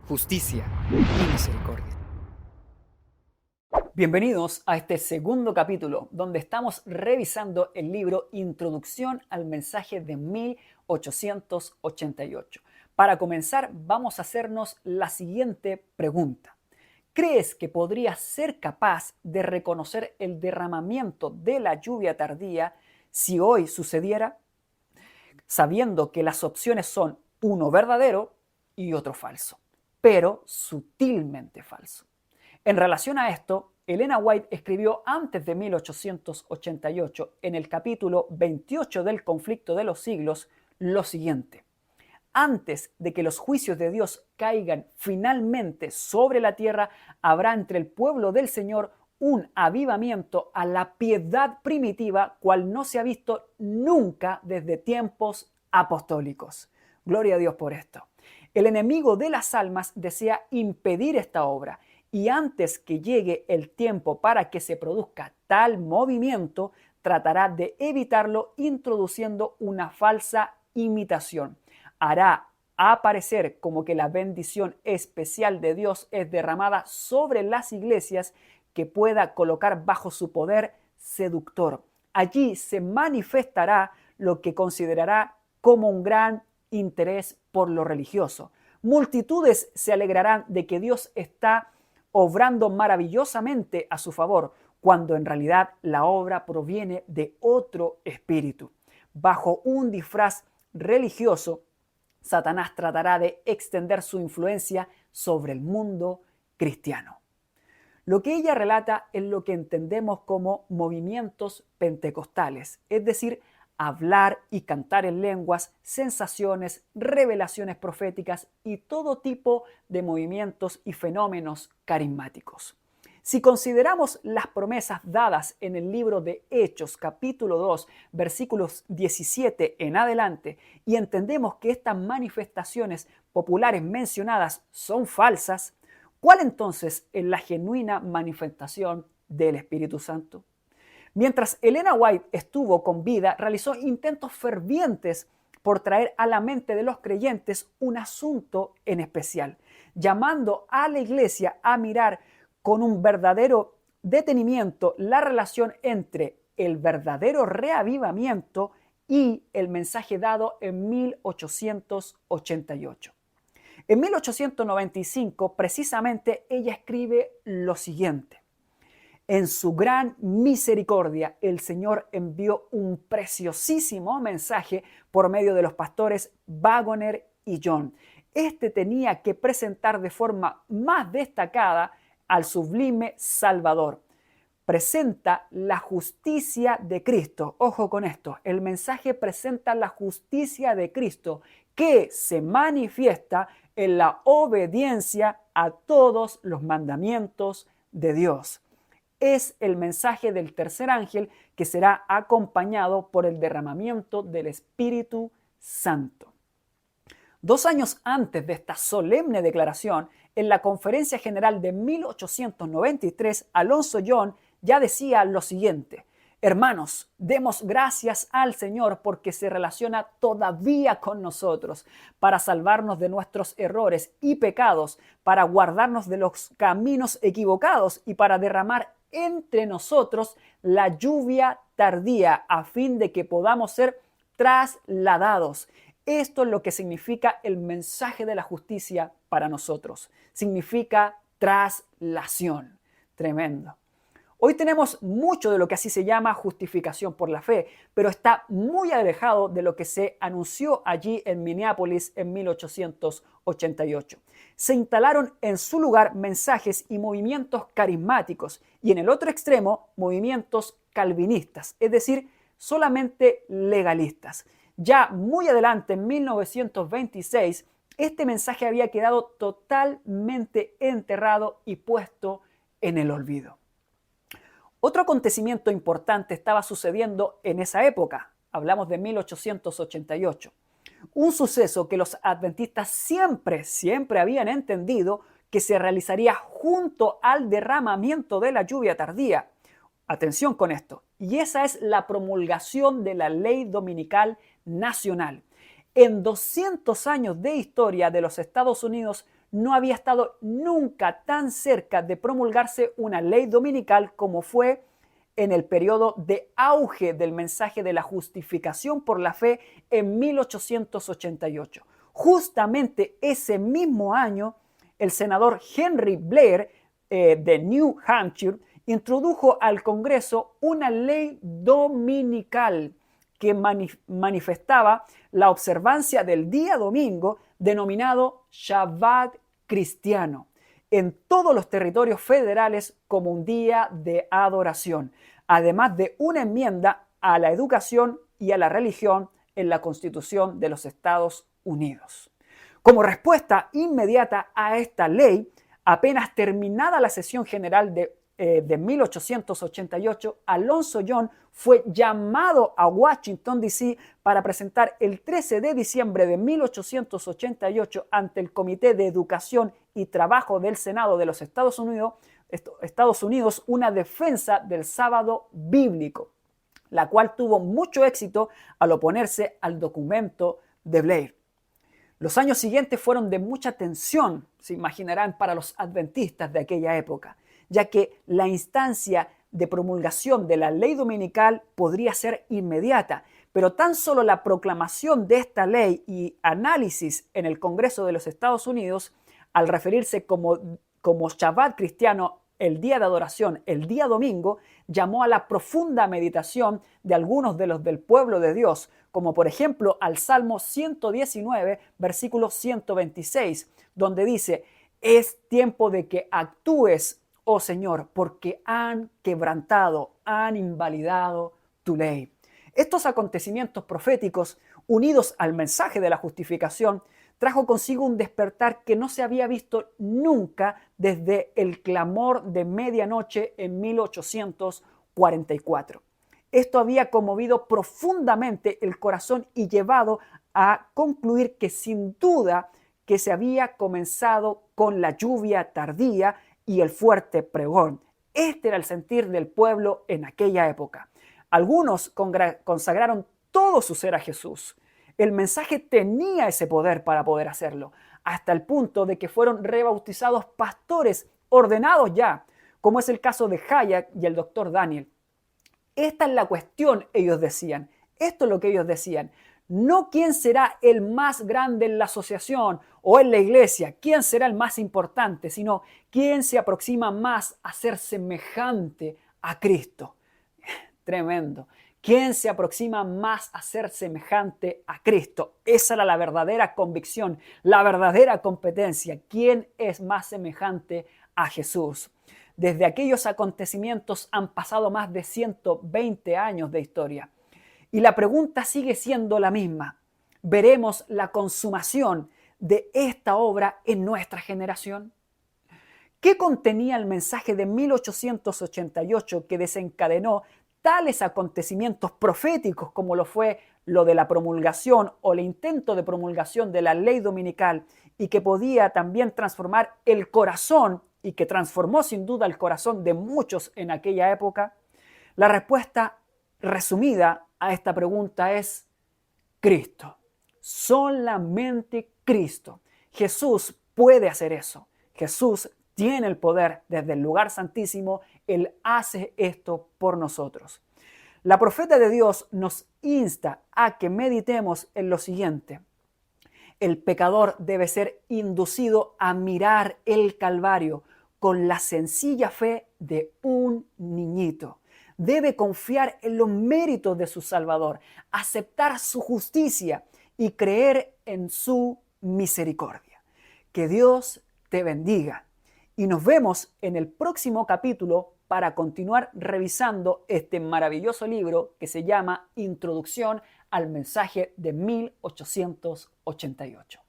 justicia y misericordia. Bienvenidos a este segundo capítulo donde estamos revisando el libro Introducción al mensaje de 1888. Para comenzar, vamos a hacernos la siguiente pregunta. ¿Crees que podrías ser capaz de reconocer el derramamiento de la lluvia tardía si hoy sucediera? Sabiendo que las opciones son uno verdadero y otro falso, pero sutilmente falso. En relación a esto, Elena White escribió antes de 1888, en el capítulo 28 del Conflicto de los Siglos, lo siguiente. Antes de que los juicios de Dios caigan finalmente sobre la tierra, habrá entre el pueblo del Señor un avivamiento a la piedad primitiva, cual no se ha visto nunca desde tiempos apostólicos. Gloria a Dios por esto. El enemigo de las almas desea impedir esta obra, y antes que llegue el tiempo para que se produzca tal movimiento, tratará de evitarlo introduciendo una falsa imitación. Hará aparecer como que la bendición especial de Dios es derramada sobre las iglesias que pueda colocar bajo su poder seductor. Allí se manifestará lo que considerará como un gran interés por lo religioso. Multitudes se alegrarán de que Dios está obrando maravillosamente a su favor, cuando en realidad la obra proviene de otro espíritu. Bajo un disfraz religioso, Satanás tratará de extender su influencia sobre el mundo cristiano. Lo que ella relata es lo que entendemos como movimientos pentecostales, es decir, hablar y cantar en lenguas, sensaciones, revelaciones proféticas y todo tipo de movimientos y fenómenos carismáticos. Si consideramos las promesas dadas en el libro de Hechos, capítulo 2, versículos 17 en adelante, y entendemos que estas manifestaciones populares mencionadas son falsas, ¿cuál entonces es la genuina manifestación del Espíritu Santo? Mientras Elena White estuvo con vida, realizó intentos fervientes por traer a la mente de los creyentes un asunto en especial, llamando a la iglesia a mirar con un verdadero detenimiento la relación entre el verdadero reavivamiento y el mensaje dado en 1888. En 1895, precisamente, ella escribe lo siguiente. En su gran misericordia, el Señor envió un preciosísimo mensaje por medio de los pastores Waggoner y John. Este tenía que presentar de forma más destacada al sublime Salvador. Presenta la justicia de Cristo. Ojo con esto, el mensaje presenta la justicia de Cristo que se manifiesta en la obediencia a todos los mandamientos de Dios. Es el mensaje del tercer ángel que será acompañado por el derramamiento del Espíritu Santo. 2 años antes de esta solemne declaración, en la Conferencia General de 1893, Alonzo Young ya decía lo siguiente: hermanos, demos gracias al Señor porque se relaciona todavía con nosotros para salvarnos de nuestros errores y pecados, para guardarnos de los caminos equivocados y para derramar entre nosotros la lluvia tardía a fin de que podamos ser trasladados. Esto es lo que significa el mensaje de la justicia para nosotros. Significa traslación. Tremendo. Hoy tenemos mucho de lo que así se llama justificación por la fe, pero está muy alejado de lo que se anunció allí en Minneapolis en 1888. Se instalaron en su lugar mensajes y movimientos carismáticos y en el otro extremo movimientos calvinistas, es decir, solamente legalistas. Ya muy adelante, en 1926, este mensaje había quedado totalmente enterrado y puesto en el olvido. Otro acontecimiento importante estaba sucediendo en esa época, hablamos de 1888. Un suceso que los adventistas siempre habían entendido que se realizaría junto al derramamiento de la lluvia tardía. Atención con esto, y esa es la promulgación de la ley dominical nacional. En 200 años de historia de los Estados Unidos no había estado nunca tan cerca de promulgarse una ley dominical como fue en el periodo de auge del mensaje de la justificación por la fe en 1888. Justamente ese mismo año, el senador Henry Blair de New Hampshire introdujo al Congreso una ley dominical que manifestaba la observancia del día domingo denominado Shabbat cristiano en todos los territorios federales como un día de adoración, además de una enmienda a la educación y a la religión en la Constitución de los Estados Unidos. Como respuesta inmediata a esta ley, apenas terminada la sesión general de 1888, Alonzo Young fue llamado a Washington, D.C. para presentar el 13 de diciembre de 1888 ante el Comité de Educación y Trabajo del Senado de los Estados Unidos una defensa del sábado bíblico, la cual tuvo mucho éxito al oponerse al documento de Blair. Los años siguientes fueron de mucha tensión, se imaginarán, para los adventistas de aquella época, ya que la instancia de promulgación de la ley dominical podría ser inmediata, pero tan solo la proclamación de esta ley y análisis en el Congreso de los Estados Unidos, al referirse como Shabbat cristiano, el día de adoración, el día domingo, llamó a la profunda meditación de algunos de los del pueblo de Dios, como por ejemplo al Salmo 119, versículo 126, donde dice: es tiempo de que actúes, oh Señor, porque han quebrantado, han invalidado tu ley. Estos acontecimientos proféticos, unidos al mensaje de la justificación, trajo consigo un despertar que no se había visto nunca desde el clamor de medianoche en 1844. Esto había conmovido profundamente el corazón y llevado a concluir que sin duda que se había comenzado con la lluvia tardía y el fuerte pregón. Este era el sentir del pueblo en aquella época. Algunos consagraron todo su ser a Jesús. El mensaje tenía ese poder para poder hacerlo, hasta el punto de que fueron rebautizados pastores ordenados ya, como es el caso de Hayek y el doctor Daniel. Esta es la cuestión, ellos decían. Esto es lo que ellos decían. No quién será el más grande en la asociación o en la iglesia, quién será el más importante, sino quién se aproxima más a ser semejante a Cristo. Tremendo. ¿Quién se aproxima más a ser semejante a Cristo? Esa era la verdadera convicción, la verdadera competencia. ¿Quién es más semejante a Jesús? Desde aquellos acontecimientos han pasado más de 120 años de historia. Y la pregunta sigue siendo la misma. ¿Veremos la consumación de esta obra en nuestra generación? ¿Qué contenía el mensaje de 1888 que desencadenó tales acontecimientos proféticos como lo fue lo de la promulgación o el intento de promulgación de la ley dominical, y que podía también transformar el corazón y que transformó sin duda el corazón de muchos en aquella época? La respuesta resumida a esta pregunta es Cristo. Solamente Cristo. Jesús puede hacer eso. Jesús tiene el poder desde el lugar santísimo. Él hace esto por nosotros. La profeta de Dios nos insta a que meditemos en lo siguiente. El pecador debe ser inducido a mirar el Calvario con la sencilla fe de un niñito. Debe confiar en los méritos de su Salvador, aceptar su justicia y creer en su misericordia. Que Dios te bendiga. Y nos vemos en el próximo capítulo para continuar revisando este maravilloso libro que se llama Introducción al mensaje de 1888.